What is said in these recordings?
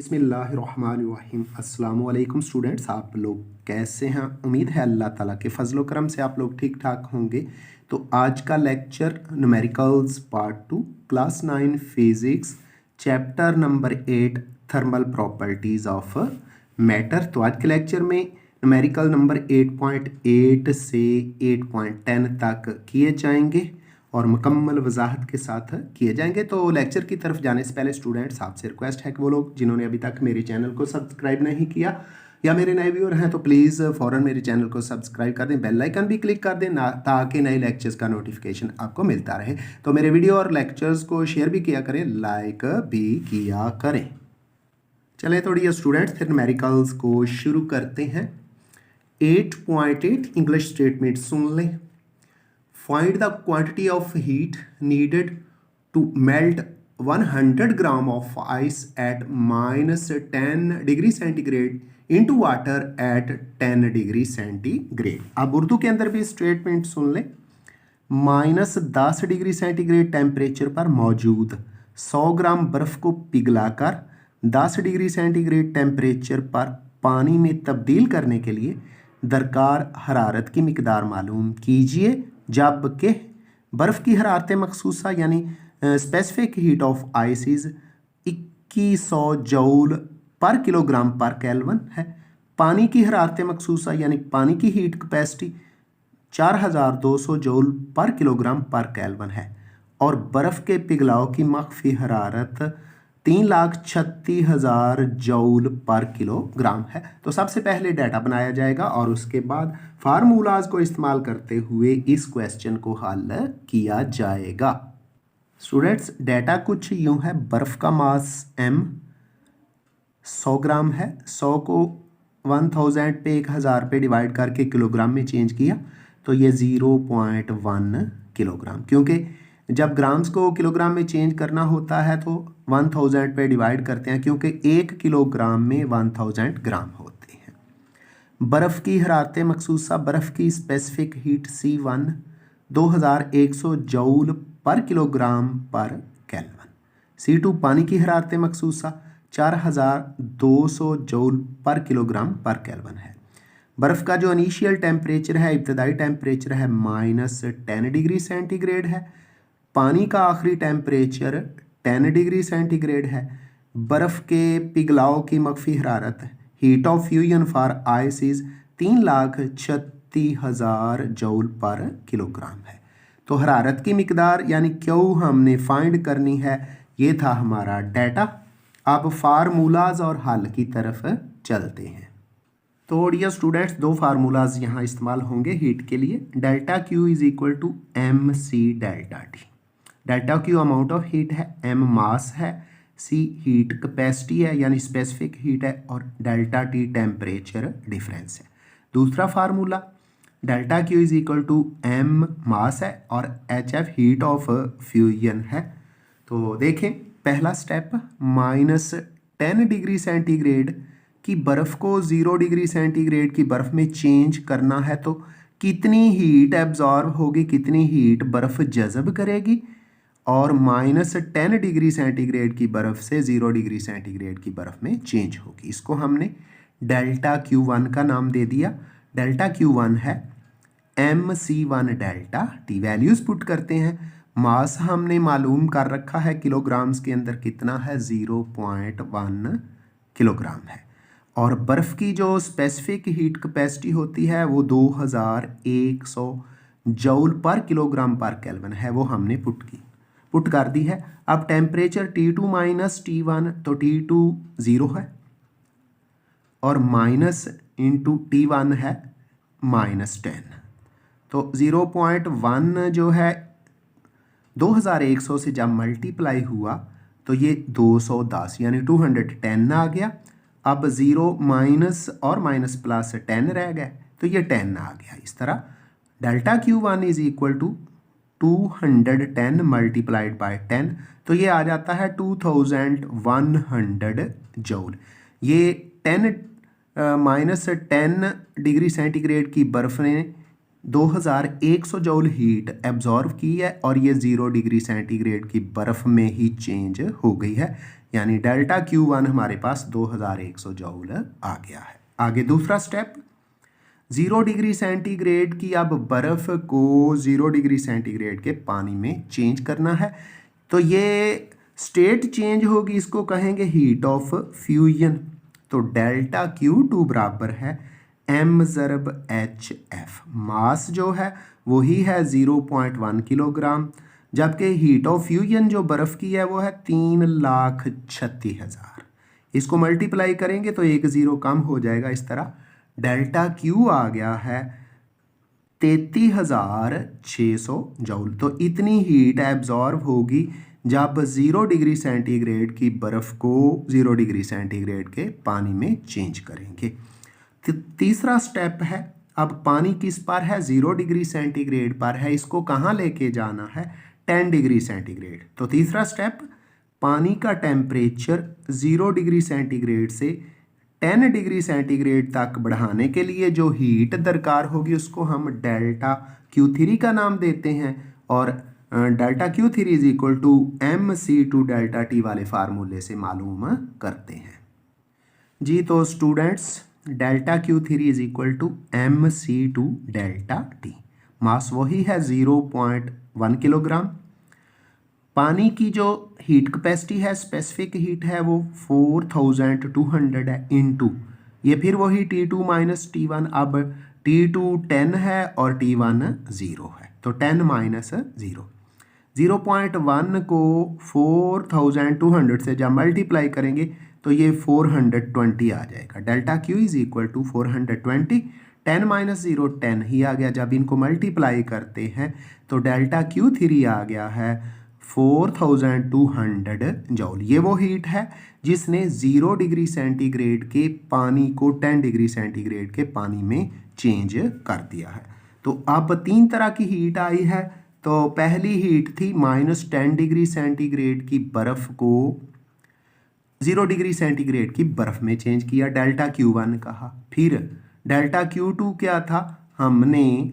बिस्मिल्लाहिर्रहमानिर्रहीम। अस्सलाम वालेकुम स्टूडेंट्स, आप लोग कैसे हैं? उम्मीद है अल्लाह ताला के फजलो करम से आप लोग ठीक ठाक होंगे। तो आज का lecture numericals part 2 class 9 physics chapter number 8 thermal properties of matter. तो आज के लेक्चर में न्यूमेरिकल नंबर 8.8 से 8.10 तक किए जाएंगे और मुकम्मल वजाहत के साथ किए जाएंगे। तो लेक्चर की तरफ जाने से पहले स्टूडेंट्स आपसे रिक्वेस्ट है कि वो लोग जिन्होंने अभी तक मेरे चैनल को सब्सक्राइब नहीं किया या मेरे नए व्यूअर हैं तो प्लीज़ फ़ौरन मेरे चैनल को सब्सक्राइब कर दें, बेल आइकन भी क्लिक कर दें ताकि नए लेक्चर्स का नोटिफिकेशन आपको मिलता रहे। तो मेरे वीडियो और लेक्चर्स को शेयर भी किया करें, लाइक भी किया करें। चले थोड़ी स्टूडेंट्स फिर न्यूमेरिकल्स को शुरू करते हैं। 8.8 इंग्लिश स्टेटमेंट सुन लें। Find the quantity of heat needed to melt 100 gram of ice at minus 10 degree centigrade into water at 10 degree centigrade। अब उर्दू के अंदर भी स्टेटमेंट सुन लें। -10 डिग्री सेंटीग्रेड टेम्परेचर पर मौजूद 100 ग्राम बर्फ़ को पिघलाकर 10 डिग्री सेंटीग्रेड टेम्परेचर पर पानी में तब्दील करने के लिए दरकार हरारत की मिकदार मालूम कीजिए, जबकि बर्फ़ की हरारत मखसूसा यानी specific heat of ice is 2100 joule per kilogram पर केल्विन है। पानी की हरारत मखसूसा यानी पानी की heat capacity 4200 joule per kilogram पर केल्विन है और बर्फ़ के पिघलाव की मख्फी हरारत 3,36,000 जूल पर किलोग्राम है। तो सबसे पहले डाटा बनाया जाएगा और उसके बाद फार्मूलाज को इस्तेमाल करते हुए इस क्वेश्चन को हल किया जाएगा। स्टूडेंट्स डाटा कुछ यूं है। बर्फ़ का मास m 100 ग्राम है। 100 को 1000 पे 1000 पे डिवाइड करके किलोग्राम में चेंज किया तो ये 0.1 किलोग्राम, क्योंकि जब ग्राम्स को किलोग्राम में चेंज करना होता है तो 1000 पे डिवाइड करते हैं, क्योंकि 1 किलोग्राम में 1000 ग्राम होते हैं। बर्फ़ की हरारत मखसूसा, बर्फ़ की specific heat C1 2100 joule per kilogram पर केल्विन। C2 पानी की हरारत मखसूसा 4200 जूल पर किलोग्राम पर केल्विन है। बर्फ़ का जो इनिशियल टेम्परेचर है, इब्तदाई टेम्परेचर है -10 डिग्री सेंटीग्रेड है। पानी का आखिरी टेम्परेचर 10 डिग्री सेंटीग्रेड है। बर्फ़ के पिघलाव की मख्फी हरारत heat of fusion for ice is 3,36,000 joule per kilogram है। तो हरारत की मिकदार यानी क्यू हमने फाइंड करनी है। ये था हमारा डाटा। अब फार्मूलाज और हल की तरफ चलते हैं। तो डियर स्टूडेंट्स, दो फार्मूलाज यहाँ इस्तेमाल होंगे हीट के लिए। Delta Q is equal to M C delta T. Delta Q amount of heat है, एम मास है, सी हीट कैपेसिटी है यानी स्पेसिफिक हीट है और डेल्टा टी टेम्परेचर डिफरेंस है। दूसरा formula delta Q is equal to M mass है और H F heat of fusion है। तो देखें पहला स्टेप, -10 डिग्री सेंटीग्रेड की बर्फ़ को 0 डिग्री सेंटीग्रेड की बर्फ़ में चेंज करना है तो कितनी हीट एब्जॉर्ब होगी, कितनी हीट बर्फ़ जज़ब करेगी, और -10 डिग्री सेंटीग्रेड की बर्फ़ से 0 डिग्री सेंटीग्रेड की बर्फ़ में चेंज होगी। इसको हमने डेल्टा Q1 का नाम दे दिया। डेल्टा Q1 है MC1 delta T. Values put करते हैं। मास हमने मालूम कर रखा है, किलोग्राम्स के अंदर कितना है, 0.1 किलोग्राम है। और बर्फ़ की जो स्पेसिफिक हीट कैपेसिटी होती है वो 2100 जूल पर किलोग्राम पर केल्विन है, वो हमने पुट कर दी है। अब टेम्परेचर T2 माइनस T1, तो T2 0 है और माइनस इंटू T1 है -10, तो 0.1 जो है 2100 से जब मल्टीप्लाई हुआ तो ये 210 यानी 210 आ गया। अब 0 माइनस और माइनस प्लस 10 रह गए तो ये 10 आ गया। इस तरह delta Q1 is equal to 210 multiplied by 10, तो ये आ जाता है 2100 जूल। ये 10 -10 डिग्री सेंटीग्रेड की बर्फ़ ने 2100 जूल हीट एब्जॉर्व की है और ये 0 डिग्री सेंटीग्रेड की बर्फ़ में ही चेंज हो गई है। यानी डेल्टा Q1 हमारे पास 2100 जूल आ गया है। आगे दूसरा स्टेप, 0 डिग्री सेंटीग्रेड की अब बर्फ़ को 0 डिग्री सेंटीग्रेड के पानी में चेंज करना है। तो ये स्टेट चेंज होगी, इसको कहेंगे हीट ऑफ फ्यूजन। तो डेल्टा Q2 बराबर है m ज़रब HF। मास जो है वही है 0.1 किलोग्राम, जबकि हीट ऑफ फ्यूजन जो बर्फ़ की है वो है 3,36,000। इसको मल्टीप्लाई करेंगे तो एक ज़ीरो कम हो जाएगा। इस तरह डेल्टा Q आ गया है 33,600 जूल। तो इतनी हीट एब्जॉर्ब होगी जब 0 डिग्री सेंटीग्रेड की बर्फ़ को 0 डिग्री सेंटीग्रेड के पानी में चेंज करेंगे। तीसरा स्टेप है, अब पानी किस पर है, 0 डिग्री सेंटीग्रेड पर है, इसको कहाँ लेके जाना है, 10 डिग्री सेंटीग्रेड। तो तीसरा स्टेप, पानी का टेम्परेचर 0 डिग्री सेंटीग्रेड से 10 डिग्री सेंटीग्रेड तक बढ़ाने के लिए जो हीट दरकार होगी उसको हम डेल्टा Q3 का नाम देते हैं, और delta Q3 is equal to MC2 delta T वाले फार्मूले से मालूम करते हैं जी। तो students, delta Q3 is equal to MC2 delta T। Mass वही है 0.1 किलोग्राम। पानी की जो हीट कैपेसिटी है, स्पेसिफिक हीट है, वो 4200 है इनटू ये फिर वही T2 माइनस T1। अब T2 10 है और T1 0 है, तो 10 माइनस 0, 0.1 को 4200 से जब मल्टीप्लाई करेंगे तो ये 420 आ जाएगा। Delta Q is equal to 420, 10 minus 0 10 ही आ गया। जब इनको मल्टीप्लाई करते हैं तो डेल्टा Q3 आ गया है 4200 जूल। ये वो हीट है जिसने 0 डिग्री सेंटीग्रेड के पानी को 10 डिग्री सेंटीग्रेड के पानी में चेंज कर दिया है। तो अब 3 तरह की हीट आई है। तो पहली हीट थी -10 डिग्री सेंटीग्रेड की बर्फ़ को 0 डिग्री सेंटीग्रेड की बर्फ़ में चेंज किया, डेल्टा Q1 कहा। फिर डेल्टा Q2 क्या था, हमने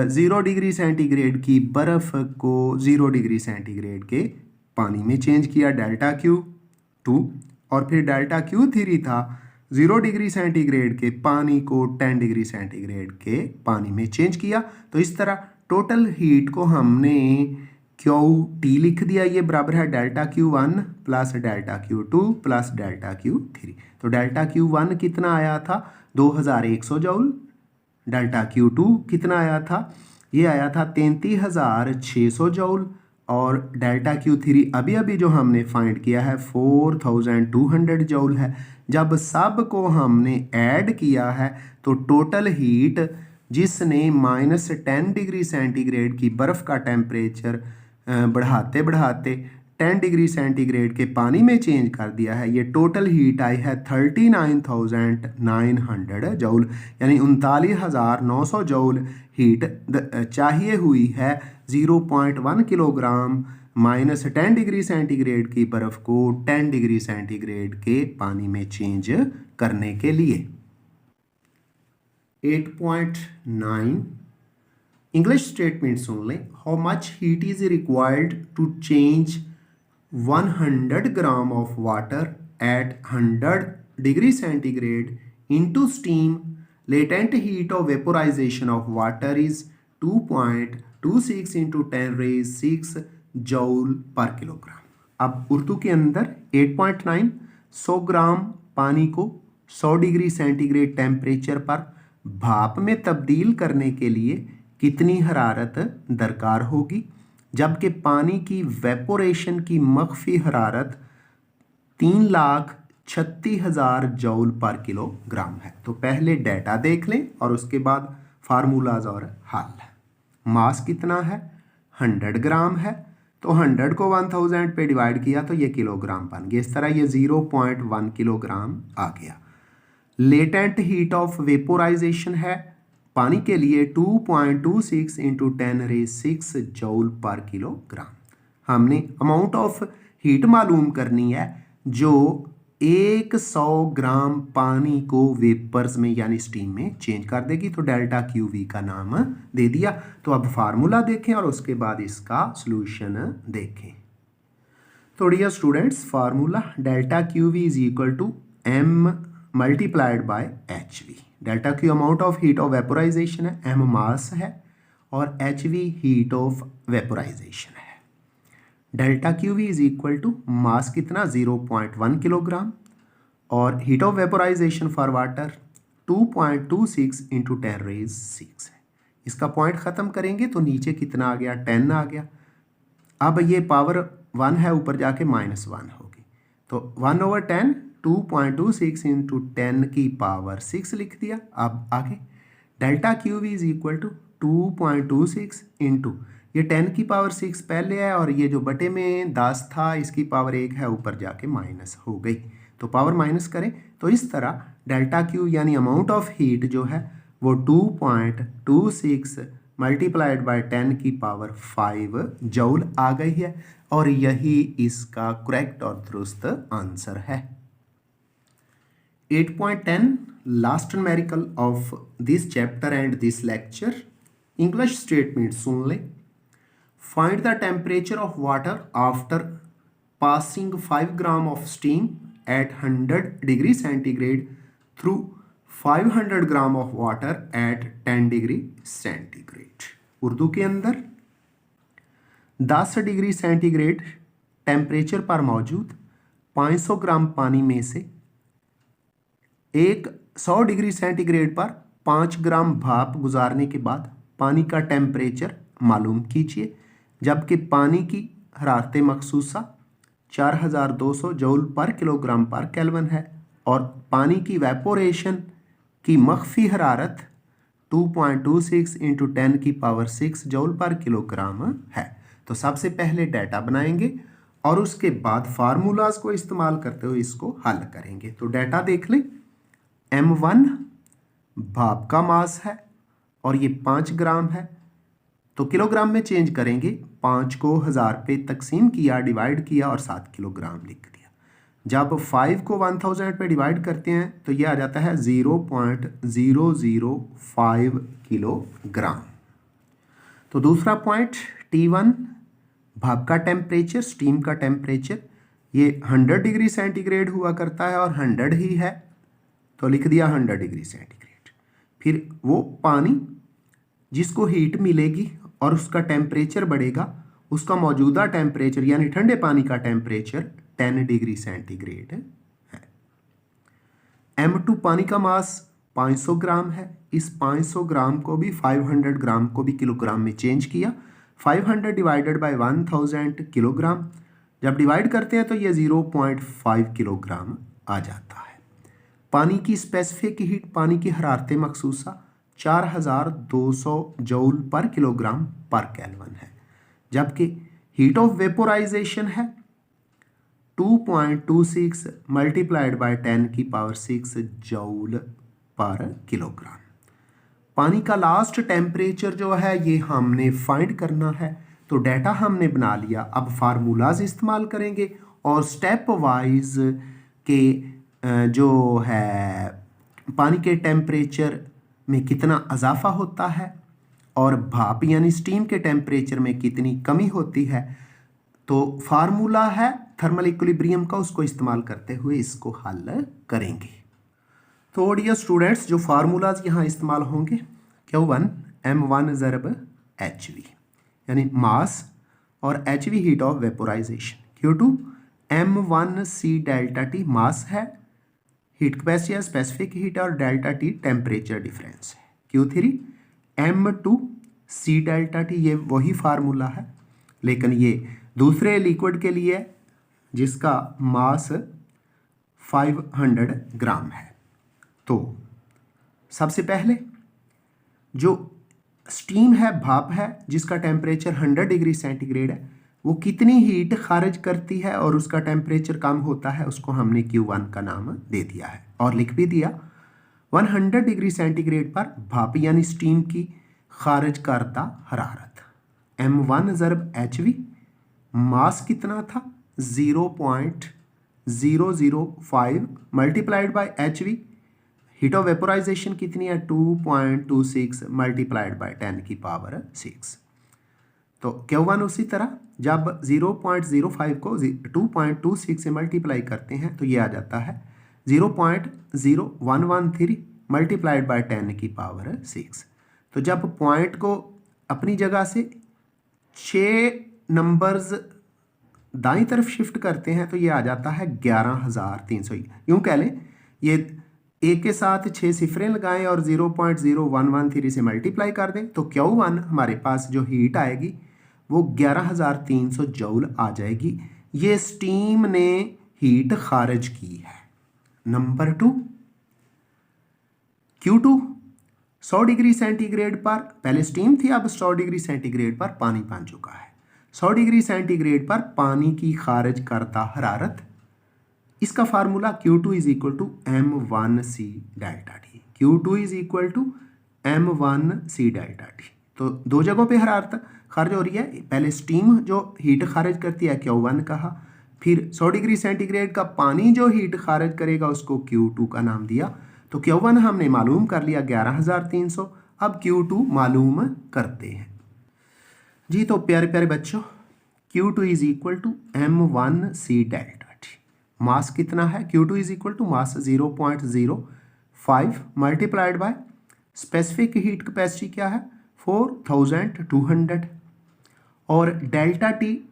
0 डिग्री सेंटीग्रेड की बर्फ़ को 0 डिग्री सेंटीग्रेड के पानी में चेंज किया, डेल्टा Q2। और फिर डेल्टा Q3 था 0 डिग्री सेंटीग्रेड के पानी को 10 डिग्री सेंटीग्रेड के पानी में चेंज किया। तो इस तरह टोटल हीट को हमने QT लिख दिया, ये बराबर है delta Q1 plus delta Q2 plus delta Q3। तो डेल्टा Q1 कितना आया था, 2100 जूल। डेल्टा Q2 कितना आया था, ये आया था 33,600 जूल। और डेल्टा Q3 अभी अभी जो हमने फाइंड किया है 4200 जूल है। जब सब को हमने ऐड किया है तो टोटल हीट जिसने -10 डिग्री सेंटीग्रेड की बर्फ़ का टेम्परेचर बढ़ाते बढ़ाते 10 डिग्री सेंटीग्रेड के पानी में चेंज कर दिया है, ये टोटल हीट आई है 39,900 जूल, यानी 39,900 जूल हीट चाहिए हुई है 0.1 किलोग्राम -10 डिग्री सेंटीग्रेड की बर्फ़ को 10 डिग्री सेंटीग्रेड के पानी में चेंज करने के लिए। 8.9 इंग्लिश स्टेटमेंट सुन लें। How much heat is required to change 100 gram of water at 100 degree centigrade into steam. Latent heat of vaporisation of water is 2.26 into 10⁻6 joule per kilogram. अब उर्दू के अंदर 8.9 100 ग्राम पानी को 100 डिग्री सेंटीग्रेड टेम्परेचर पर भाप में तब्दील करने के लिए कितनी हरारत दरकार होगी, जबकि पानी की वेपोरेशन की मख्फी हरारत 3,36,000 जूल पर किलोग्राम है। तो पहले डेटा देख लें और उसके बाद फार्मूलाज और हल। मास कितना है, 100 ग्राम है, तो 100 को 1000 पे डिवाइड किया तो ये किलोग्राम बन गया। इस तरह ये 0.1 किलोग्राम आ गया। लेटेंट हीट ऑफ वेपोराइजेशन है पानी के लिए 2.26 इंटू 10⁻6 जूल पर किलोग्राम। हमने अमाउंट ऑफ हीट मालूम करनी है जो 100 ग्राम पानी को वेपर्स में यानी स्टीम में चेंज कर देगी, तो डेल्टा QV का नाम दे दिया। तो अब फार्मूला देखें और उसके बाद इसका सॉल्यूशन देखें। तो dear students, formula delta Q V is equal to M multiplied by H V. Delta Q amount of heat of vaporization है, एम मास है और H V heat of vaporization है। Delta Q V is equal to mass कितना 0.1 kilogram और heat of vaporization for water 2.26 into 10⁻⁶ है। इसका point ख़त्म करेंगे तो नीचे कितना आ गया, 10 आ गया। अब ये पावर 1 है, ऊपर जाके -1 होगी, तो 1/10 2.26 इंटू 10 की पावर 6 लिख दिया। अब आगे delta Q V is equal to 2.26 into ये 10 की पावर 6 पहले है और ये जो बटे में 10 था इसकी पावर 1 है, ऊपर जाके माइनस हो गई, तो पावर माइनस करें तो इस तरह डेल्टा क्यू यानी अमाउंट ऑफ हीट जो है वो 2.26 मल्टीप्लाइड बाय 10 की पावर 5 जूल आ गई है और यही इसका करेक्ट और दुरुस्त आंसर है। 8.10 last numerical of this chapter and this lecture. English statement सुन ले। Find the temperature of water after passing 5 gram of steam at 100 degree centigrade through 500 gram of water at 10 degree centigrade. Urdu के अंदर 10 degree centigrade temperature पर मौजूद 500 ग्राम पानी में से 100 degree centigrade पर 5 ग्राम भाप गुजारने के बाद पानी का टेम्परेचर मालूम कीजिए, जबकि पानी की हरारत मखसूसा 4200 जूल पर किलोग्राम पर केल्विन है और पानी की वेपोरेशन की मख्फी हरारत 2.26 इंटू 10 की पावर 6 जूल पर किलोग्राम है। तो सबसे पहले डाटा बनाएंगे और उसके बाद फार्मूलाज को इस्तेमाल करते हुए इसको हल करेंगे। तो डाटा देख लें। M1 भाप का मास है और ये 5 ग्राम है, तो किलोग्राम में चेंज करेंगे। 5 को 1000 पे तकसीम किया, डिवाइड किया और 7 किलोग्राम लिख दिया। जब 5 को 1000 पे डिवाइड करते हैं तो ये आ जाता है 0.005 किलोग्राम। तो दूसरा पॉइंट T1 भाप का टेम्परेचर, स्टीम का टेम्परेचर, ये 100 डिग्री सेंटीग्रेड हुआ करता है और 100 ही है, तो लिख दिया 100 डिग्री सेंटीग्रेड। फिर वो पानी जिसको हीट मिलेगी और उसका टेम्परेचर बढ़ेगा, उसका मौजूदा टेम्परेचर यानी ठंडे पानी का टेम्परेचर 10 डिग्री सेंटीग्रेड है। M2 पानी का मास 500 ग्राम है। इस 500 ग्राम को भी 500 ग्राम को भी किलोग्राम में चेंज किया। 500 डिवाइडेड बाय 1000 किलोग्राम, जब डिवाइड करते हैं तो ये 0.5 किलोग्राम आ जाता है। पानी की स्पेसिफिक हीट, पानी की हरारत मखसूसा 4200 जूल पर किलोग्राम पर केल्विन है, जबकि हीट ऑफ वेपोराइजेशन है 2.26 मल्टीप्लाइड बाय 10 की पावर 6 जूल पर किलोग्राम। पानी का लास्ट टेम्परेचर जो है ये हमने फाइंड करना है, तो डाटा हमने बना लिया। अब फार्मूलाज इस्तेमाल करेंगे और स्टेप वाइज के जो है पानी के टेम्परेचर में कितना इजाफा होता है और भाप यानी स्टीम के टेम्परेचर में कितनी कमी होती है, तो फार्मूला है थर्मल इक्विलिब्रियम का, उसको इस्तेमाल करते हुए इसको हल करेंगे। तो डियर स्टूडेंट्स, जो फार्मूलाज यहाँ इस्तेमाल होंगे, Q1 M1 ज़रब HV यानी मास और HV heat of vaporisation. Q2 M1 C delta T मास है, हीट कैपेसिटी है, स्पेसिफिक हीट और डेल्टा टी टेम्परेचर डिफरेंस है। Q3 M2 C delta T, ये वही फार्मूला है लेकिन ये दूसरे लिक्विड के लिए जिसका मास 500 ग्राम है। तो सबसे पहले जो स्टीम है, भाप है, जिसका टेम्परेचर 100 डिग्री सेंटीग्रेड है, वो कितनी हीट खारिज करती है और उसका टेम्परेचर कम होता है, उसको हमने Q1 का नाम दे दिया है और लिख भी दिया। 100 डिग्री सेंटीग्रेड पर भाप यानी स्टीम की खारिज करदा हरारत M1 ज़रब HV, मास कितना था 0.005 multiplied by HV, heat of vaporisation कितनी है 2.26 मल्टीप्लाइड बाय 10 की पावर 6। तो Q1 उसी तरह जब 0.05 को 2.26 से मल्टीप्लाई करते हैं तो ये आ जाता है 0.0113 मल्टीप्लाइड बाय 10 की पावर 6। तो जब पॉइंट को अपनी जगह से 6 नंबर्स दाईं तरफ शिफ्ट करते हैं तो ये आ जाता है 11,300। यूँ कह लें ये एक के साथ 6 सिफरें लगाएं और 0.0113 से मल्टीप्लाई कर दें तो Q1 हमारे पास जो हीट आएगी वो 11,300 जूल आ जाएगी। ये स्टीम ने हीट खारिज की है। नंबर 2, Q2 100 डिग्री सेंटीग्रेड पर, पहले स्टीम थी, अब 100 डिग्री सेंटीग्रेड पर पानी बन चुका है। 100 डिग्री सेंटीग्रेड पर पानी की खारिज करदा हरारत, इसका formula Q2 is equal to M1C delta T. Q2 is equal to M1C delta T. तो दो जगहों पे हरारत खारिज हो रही है। पहले स्टीम जो हीट खारिज करती है Q1 कहा, फिर 100 डिग्री सेंटीग्रेड का पानी जो हीट खारिज करेगा उसको Q2 का नाम दिया। तो Q1 हमने मालूम कर लिया 11,300। अब Q2 मालूम करते हैं जी। तो प्यारे प्यारे बच्चों, Q2 is equal to M1C delta T. Mass कितना है? Q2 is equal to mass 0.05 multiplied by specific heat capacity क्या है 4200 और डेल्टा टी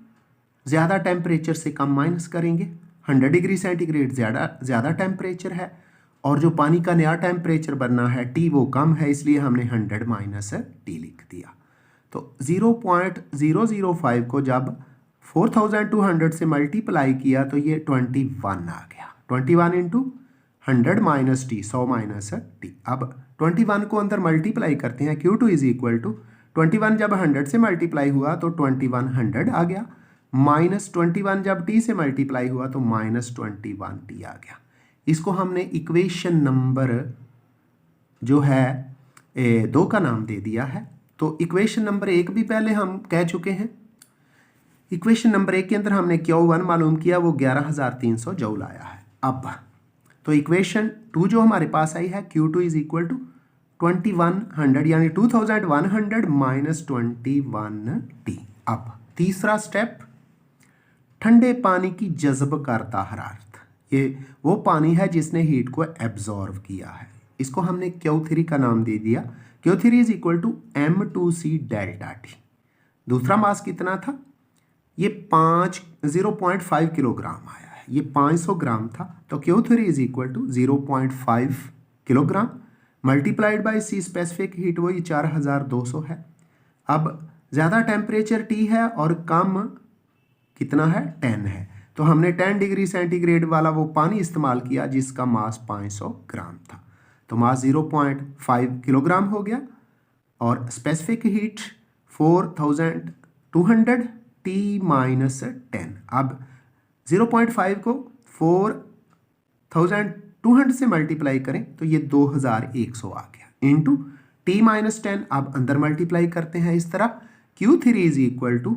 ज़्यादा टेम्परेचर से कम माइनस करेंगे। 100 डिग्री सेंटीग्रेड ज़्यादा टेम्परेचर है और जो पानी का नया टेम्परेचर बनना है T वो कम है, इसलिए हमने 100 माइनस T लिख दिया। तो 0.005 को जब 4200 से मल्टीप्लाई किया तो ये 21 आ गया। 21 into 100 minus T, 100 minus T. अब 21 को अंदर मल्टीप्लाई करते हैं। Q2 इज इक्वल टू 21 जब 100 से मल्टीप्लाई हुआ तो 2100 आ गया, माइनस 21 जब T से मल्टीप्लाई हुआ तो माइनस 21T आ गया। इसको हमने इक्वेशन नंबर जो है 2 का नाम दे दिया है। तो इक्वेशन नंबर 1 भी पहले हम कह चुके हैं। इक्वेशन नंबर 1 के अंदर हमने Q1 मालूम किया, वो 11,300 जूल आया है। अब तो इक्वेशन 2 जो हमारे पास आई है Q2 इज इक्वल टू 2100 यानी 2100 माइनस 21T। अब तीसरा स्टेप, ठंडे पानी की जज़ब करदा हरारत। ये वो पानी है जिसने हीट को एब्जॉर्व किया है, इसको हमने Q3 का नाम दे दिया। Q3 is equal to M2C delta T. दूसरा मास कितना था? ये 0.5 किलोग्राम आया है, ये 500 ग्राम था। तो Q3 is equal to 0.5 kilogram multiplied by C specific heat, वही 4200 है। अब ज़्यादा टेम्परेचर T है और कम कितना है 10 है, तो हमने 10 डिग्री सेंटीग्रेड वाला वो पानी इस्तेमाल किया जिसका मास 500 ग्राम था। तो मास 0.5 किलोग्राम हो गया और स्पेसिफिक हीट 4200 T माइनस 10। अब 0.5 को 4200 से मल्टीप्लाई करें तो ये 2100 आ गया, इंटू T माइनस 10। अब अंदर मल्टीप्लाई करते हैं इस तरह। Q3 is equal to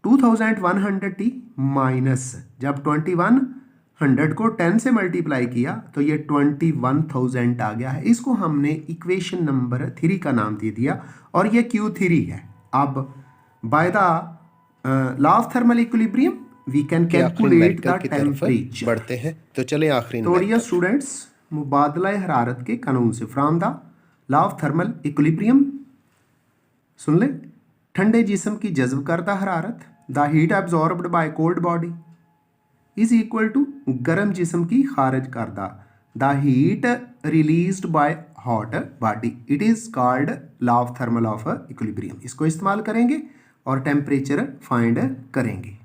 2100T minus, जब 2100 को 10 से मल्टीप्लाई किया तो ये 21,000 आ गया है। इसको हमने इक्वेशन नंबर 3 का नाम दे दिया और ये Q3 है। अब by the law of thermal equilibrium we can calculate the temperature. बढ़ते हैं तो चलें आखिरी तो डियर स्टूडेंट्स, मुबादला हरारत के कानून से from the law of thermal equilibrium सुन ले। ठंडे जिस्म की जज्ब करदा हरारत, the heat absorbed by cold body is equal to गर्म जिस्म की खारिज करदा the heat released by hot body. It is called law of thermal of equilibrium. इसको इस्तेमाल करेंगे और टेम्परेचर फाइंड करेंगे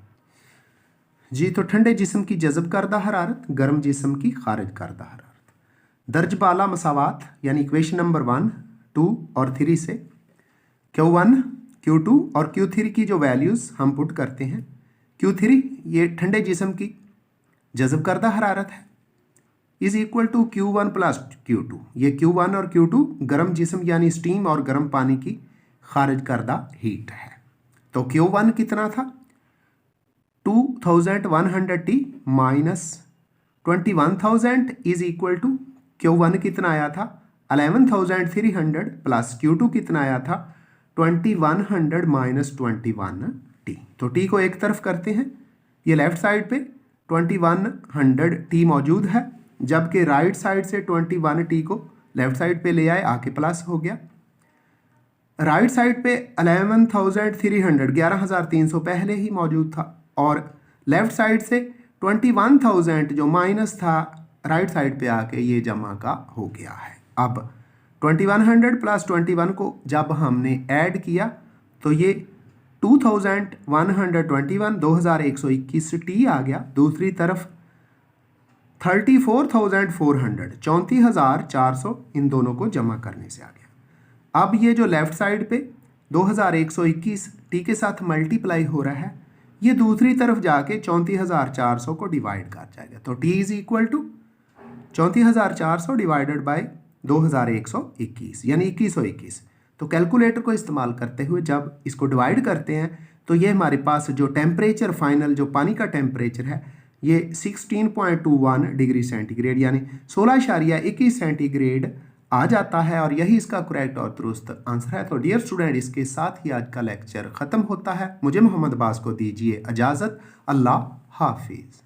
जी। तो ठंडे जिस्म की जज्ब करदा हरारत, गर्म जिस्म की खारिज करदा हरारत। दर्ज बाला मसावात यानी इक्वेशन नंबर 1, 2 और 3 से Q1, Q2 और Q3 की जो वैल्यूज़ हम पुट करते हैं। Q3 ये ठंडे जिस्म की जज़ब करदा हरारत है, is equal to Q1 plus Q2। ये Q1 और Q2 गर्म जिस्म यानी स्टीम और गर्म पानी की खारिज करदा हीट है। तो Q1 कितना था 2100T minus 21,000 is equal to Q1 कितना आया था 11,300 प्लस Q2 कितना आया था 2100 माइनस 21t। तो t को एक तरफ करते हैं, ये लेफ्ट साइड पे 2100t मौजूद है, जबकि राइट साइड से 21t को लेफ्ट साइड पे ले आए, आके प्लस हो गया। राइट साइड पे 11,300 पहले ही मौजूद था, और लेफ्ट साइड से 21,000 जो माइनस था राइट साइड पे आके ये जमा का हो गया है। अब 2100 प्लस 21 को जब हमने ऐड किया तो ये 2121 2121t आ गया। दूसरी तरफ 34,400 34,400 इन दोनों को जमा करने से आ गया। अब ये जो लेफ्ट साइड पे 2121 t के साथ मल्टीप्लाई हो रहा है, ये दूसरी तरफ जाके 34,400 को डिवाइड कर जाएगा। तो t is equal to 34,400 divided by 2121 यानी 2121। तो कैलकुलेटर को इस्तेमाल करते हुए जब इसको डिवाइड करते हैं तो ये हमारे पास जो टेम्परेचर फाइनल जो पानी का टेम्परेचर है ये 16.21 डिग्री सेंटीग्रेड यानी 16.21 सेंटीग्रेड आ जाता है, और यही इसका करेक्ट और दुरुस्त आंसर है। तो डियर स्टूडेंट, इसके साथ ही आज का लेक्चर ख़त्म होता है। मुझे मोहम्मद अब्बास को दीजिए इजाज़त। अल्लाह हाफिज़।